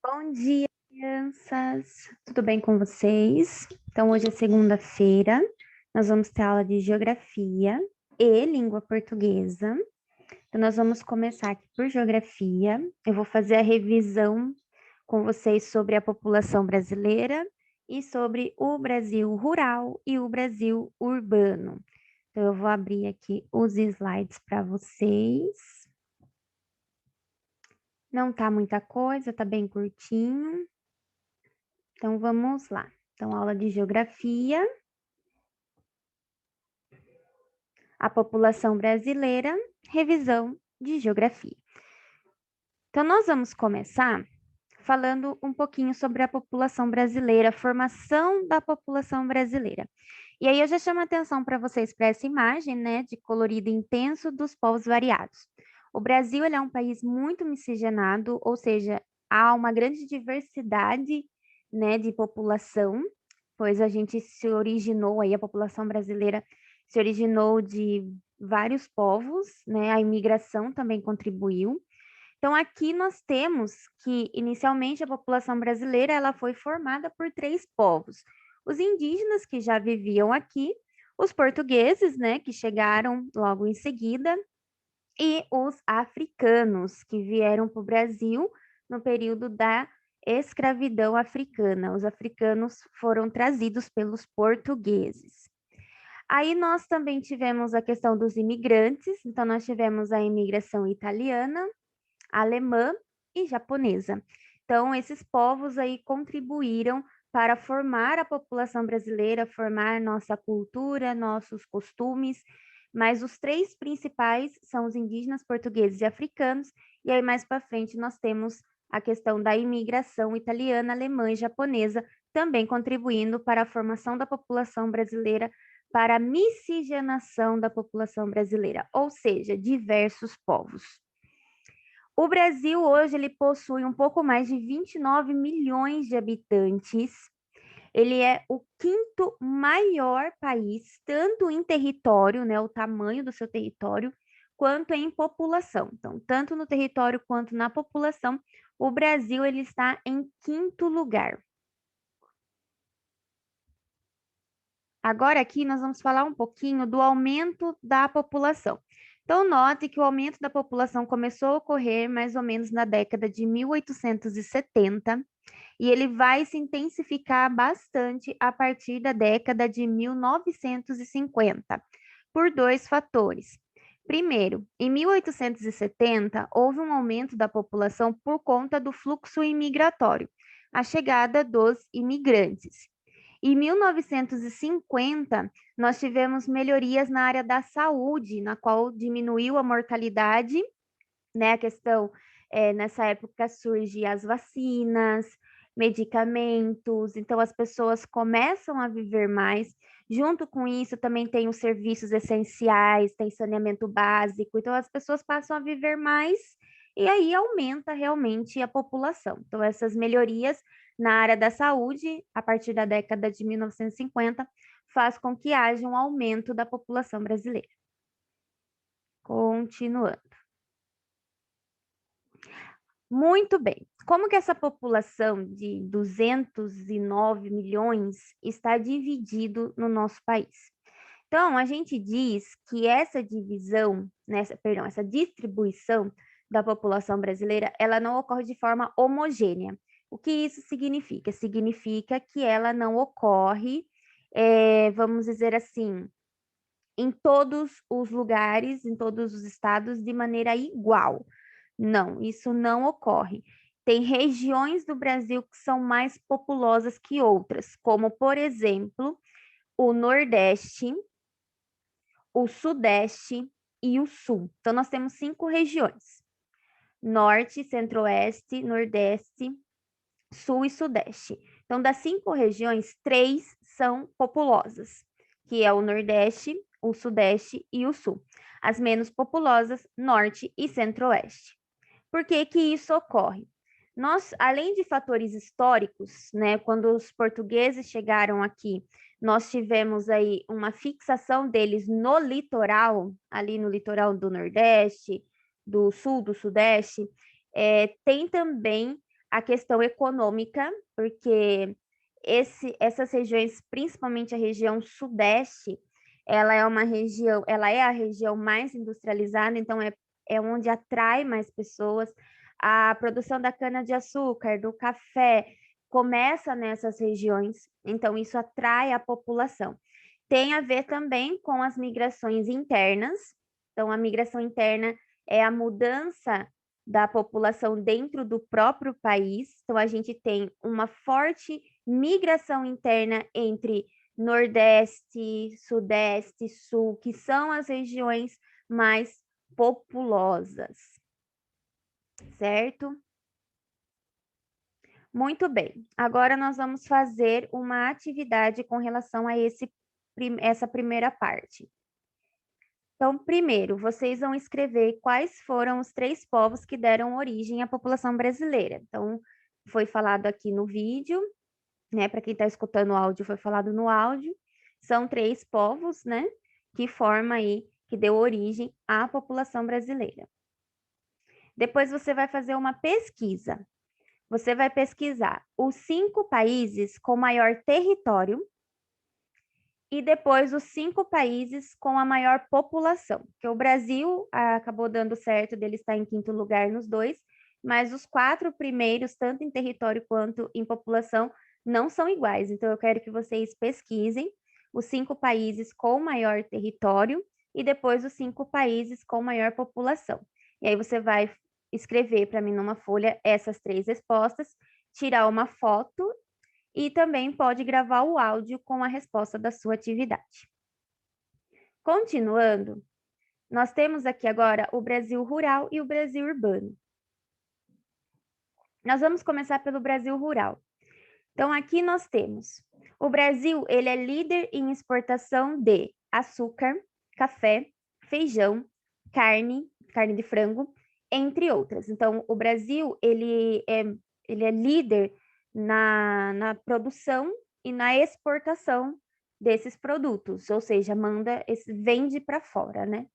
Bom dia, crianças. Tudo bem com vocês? Então, hoje é segunda-feira. Nós vamos ter aula de geografia e língua portuguesa. Então, nós vamos começar aqui por geografia. Eu vou fazer a revisão com vocês sobre a população brasileira e sobre o Brasil rural e o Brasil urbano. Então, eu vou abrir aqui os slides para vocês. Não tá muita coisa, tá bem curtinho. Então, vamos lá. Então, aula de geografia. A população brasileira, revisão de geografia. Então, nós vamos começar falando um pouquinho sobre a população brasileira, a formação da população brasileira. E aí eu já chamo a atenção para vocês para essa imagem, né, de colorido intenso dos povos variados. O Brasil, ele é um país muito miscigenado, ou seja, há uma grande diversidade, né, de população, pois a gente se originou aí, a população brasileira se originou de vários povos, né, a imigração também contribuiu. Então, aqui nós temos que, inicialmente, a população brasileira ela foi formada por três povos. Os indígenas, que já viviam aqui, os portugueses, né, que chegaram logo em seguida, e os africanos, que vieram para o Brasil no período da escravidão africana. Os africanos foram trazidos pelos portugueses. Aí nós também tivemos a questão dos imigrantes, então nós tivemos a imigração italiana, alemã e japonesa. Então, esses povos aí contribuíram para formar a população brasileira, formar nossa cultura, nossos costumes, mas os três principais são os indígenas, portugueses e africanos, e aí mais para frente nós temos a questão da imigração italiana, alemã e japonesa, também contribuindo para a formação da população brasileira, para a miscigenação da população brasileira, ou seja, diversos povos. O Brasil hoje ele possui um pouco mais de 29 milhões de habitantes. Ele é o quinto maior país, tanto em território, né, o tamanho do seu território, quanto em população. Então, tanto no território quanto na população, o Brasil ele está em quinto lugar. Agora aqui nós vamos falar um pouquinho do aumento da população. Então, note que o aumento da população começou a ocorrer mais ou menos na década de 1870 e ele vai se intensificar bastante a partir da década de 1950, por dois fatores. Primeiro, em 1870, houve um aumento da população por conta do fluxo imigratório, a chegada dos imigrantes. Em 1950, nós tivemos melhorias na área da saúde, na qual diminuiu a mortalidade, né? A questão, nessa época surgem as vacinas, medicamentos, então as pessoas começam a viver mais. Junto com isso, também tem os serviços essenciais, tem saneamento básico, então as pessoas passam a viver mais e aí aumenta realmente a população. Então, essas melhorias na área da saúde, a partir da década de 1950, faz com que haja um aumento da população brasileira. Continuando. Muito bem. Como que essa população de 209 milhões está dividido no nosso país? Então, a gente diz que essa divisão, essa distribuição da população brasileira, ela não ocorre de forma homogênea. O que isso significa? Significa que ela não ocorre, vamos dizer assim, em todos os lugares, em todos os estados, de maneira igual. Não, isso não ocorre. Tem regiões do Brasil que são mais populosas que outras, como, por exemplo, o Nordeste, o Sudeste e o Sul. Então, nós temos 5 regiões: Norte, Centro-Oeste, Nordeste, Sul e Sudeste. Então, das 5 regiões, 3 são populosas, que é o Nordeste, o Sudeste e o Sul. As menos populosas, Norte e Centro-Oeste. Por que que isso ocorre? Nós, além de fatores históricos, né, quando os portugueses chegaram aqui, nós tivemos aí uma fixação deles no litoral, ali no litoral do Nordeste, do Sul, do Sudeste, tem também a questão econômica, porque essas regiões, principalmente a região sudeste, ela é a região mais industrializada, então é onde atrai mais pessoas. A produção da cana-de-açúcar, do café, começa nessas regiões, então isso atrai a população. Tem a ver também com as migrações internas, então a migração interna é a mudança da população dentro do próprio país. Então, a gente tem uma forte migração interna entre Nordeste, Sudeste, Sul, que são as regiões mais populosas, certo? Muito bem. Agora nós vamos fazer uma atividade com relação a essa primeira parte. Então, primeiro, vocês vão escrever quais foram os 3 povos que deram origem à população brasileira. Então, foi falado aqui no vídeo, né? Para quem está escutando o áudio, foi falado no áudio. São 3 povos, né? Que formam aí, que deu origem à população brasileira. Depois você vai fazer uma pesquisa. Você vai pesquisar os 5 países com maior território e depois os 5 países com a maior população, que o Brasil acabou dando certo dele estar em 5º lugar nos 2, mas os 4 primeiros, tanto em território quanto em população, não são iguais. Então, eu quero que vocês pesquisem os 5 países com maior território e depois os 5 países com maior população. E aí você vai escrever para mim numa folha essas 3 respostas, tirar uma foto e também pode gravar o áudio com a resposta da sua atividade. Continuando, nós temos aqui agora o Brasil rural e o Brasil urbano. Nós vamos começar pelo Brasil rural. Então, aqui nós temos o Brasil, ele é líder em exportação de açúcar, café, feijão, carne de frango, entre outras. Então, o Brasil, ele é líder na produção e na exportação desses produtos, ou seja, vende para fora, né?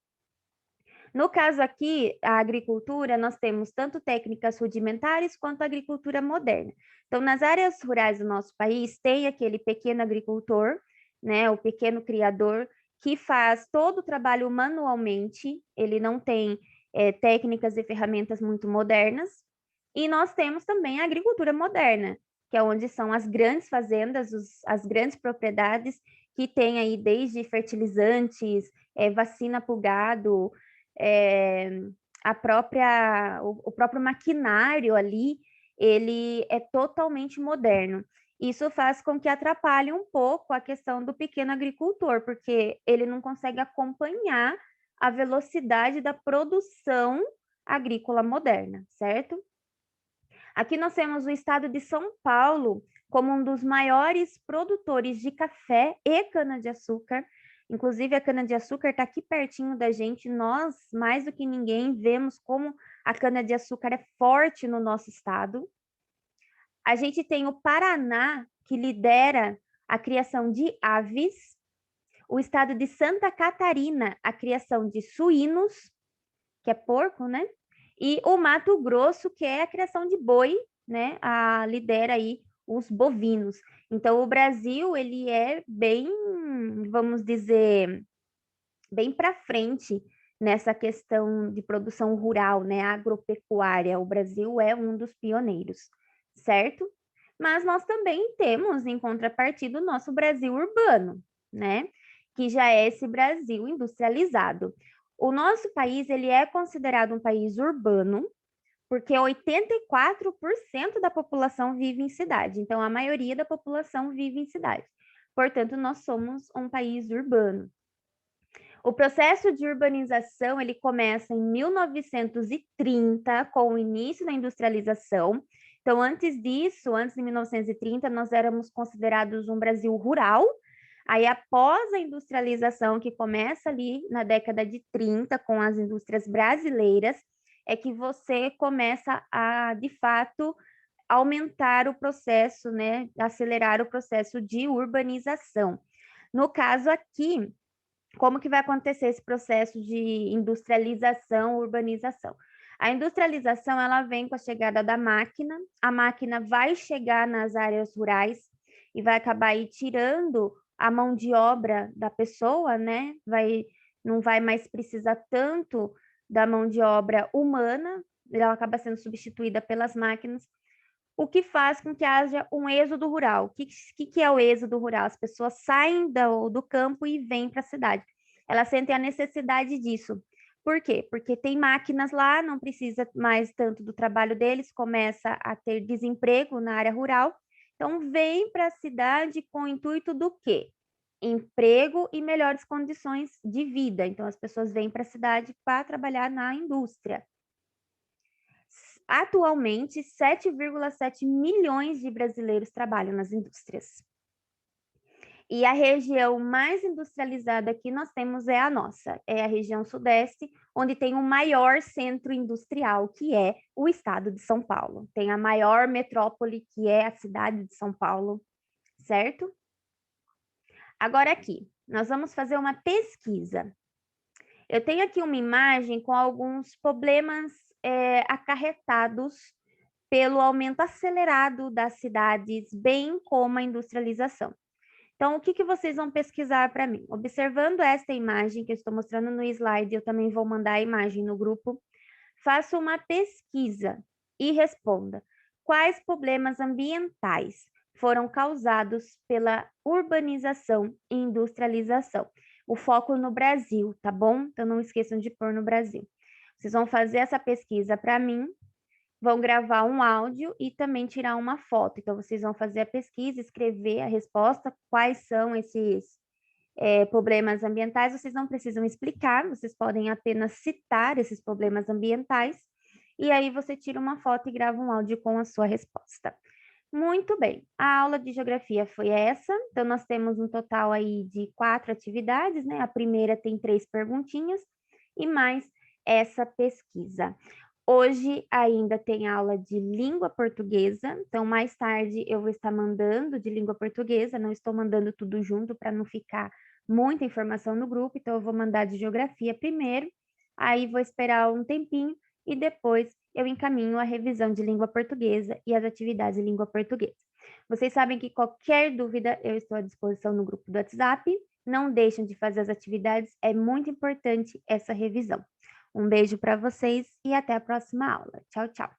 No caso aqui, a agricultura, nós temos tanto técnicas rudimentares quanto agricultura moderna. Então, nas áreas rurais do nosso país, tem aquele pequeno agricultor, né, o pequeno criador, que faz todo o trabalho manualmente, ele não tem técnicas e ferramentas muito modernas. E nós temos também a agricultura moderna, que é onde são as grandes fazendas, as grandes propriedades, que tem aí desde fertilizantes, vacina para o gado, o próprio maquinário ali, ele é totalmente moderno. Isso faz com que atrapalhe um pouco a questão do pequeno agricultor, porque ele não consegue acompanhar a velocidade da produção agrícola moderna, certo? Aqui nós temos o estado de São Paulo como um dos maiores produtores de café e cana-de-açúcar. Inclusive, a cana-de-açúcar está aqui pertinho da gente. Nós, mais do que ninguém, vemos como a cana-de-açúcar é forte no nosso estado. A gente tem o Paraná, que lidera a criação de aves. O estado de Santa Catarina, a criação de suínos, que é porco, né? E o Mato Grosso, que é a criação de boi, né? Lidera aí os bovinos. Então, o Brasil, ele é bem, vamos dizer, bem para frente nessa questão de produção rural, né? Agropecuária. O Brasil é um dos pioneiros, certo? Mas nós também temos, em contrapartida, o nosso Brasil urbano, né? Que já é esse Brasil industrializado. O nosso país, ele é considerado um país urbano, porque 84% da população vive em cidade. Então, a maioria da população vive em cidade. Portanto, nós somos um país urbano. O processo de urbanização, ele começa em 1930, com o início da industrialização. Então, antes disso, antes de 1930, nós éramos considerados um Brasil rural. Aí, após a industrialização, que começa ali na década de 30, com as indústrias brasileiras, é que você começa a, de fato, aumentar o processo, né? Acelerar o processo de urbanização. No caso aqui, como que vai acontecer esse processo de industrialização, urbanização? A industrialização, ela vem com a chegada da máquina, a máquina vai chegar nas áreas rurais e vai acabar aí tirando a mão de obra da pessoa, né? Não vai mais precisar tanto da mão de obra humana, ela acaba sendo substituída pelas máquinas, o que faz com que haja um êxodo rural. O que é o êxodo rural? As pessoas saem do campo e vêm para a cidade. Elas sentem a necessidade disso. Por quê? Porque tem máquinas lá, não precisa mais tanto do trabalho deles, começa a ter desemprego na área rural. Então, vem para a cidade com o intuito do quê? Emprego e melhores condições de vida. Então, as pessoas vêm para a cidade para trabalhar na indústria. Atualmente, 7,7 milhões de brasileiros trabalham nas indústrias. E a região mais industrializada que nós temos é a nossa, é a região sudeste, onde tem o maior centro industrial, que é o estado de São Paulo. Tem a maior metrópole, que é a cidade de São Paulo, certo? Agora aqui, nós vamos fazer uma pesquisa. Eu tenho aqui uma imagem com alguns problemas acarretados pelo aumento acelerado das cidades, bem como a industrialização. Então, o que vocês vão pesquisar para mim? Observando esta imagem que eu estou mostrando no slide, eu também vou mandar a imagem no grupo. Faça uma pesquisa e responda: quais problemas ambientais foram causados pela urbanização e industrialização? O foco no Brasil, tá bom? Então, não esqueçam de pôr no Brasil. Vocês vão fazer essa pesquisa para mim, vão gravar um áudio e também tirar uma foto. Então, vocês vão fazer a pesquisa, escrever a resposta, quais são esses problemas ambientais. Vocês não precisam explicar, vocês podem apenas citar esses problemas ambientais, e aí você tira uma foto e grava um áudio com a sua resposta. Muito bem, a aula de geografia foi essa, então nós temos um total aí de 4 atividades, né? A primeira tem 3 perguntinhas e mais essa pesquisa. Hoje ainda tem aula de língua portuguesa, então mais tarde eu vou estar mandando de língua portuguesa, não estou mandando tudo junto para não ficar muita informação no grupo, então eu vou mandar de geografia primeiro, aí vou esperar um tempinho e depois eu encaminho a revisão de língua portuguesa e as atividades de língua portuguesa. Vocês sabem que qualquer dúvida eu estou à disposição no grupo do WhatsApp, não deixem de fazer as atividades, é muito importante essa revisão. Um beijo para vocês e até a próxima aula. Tchau, tchau.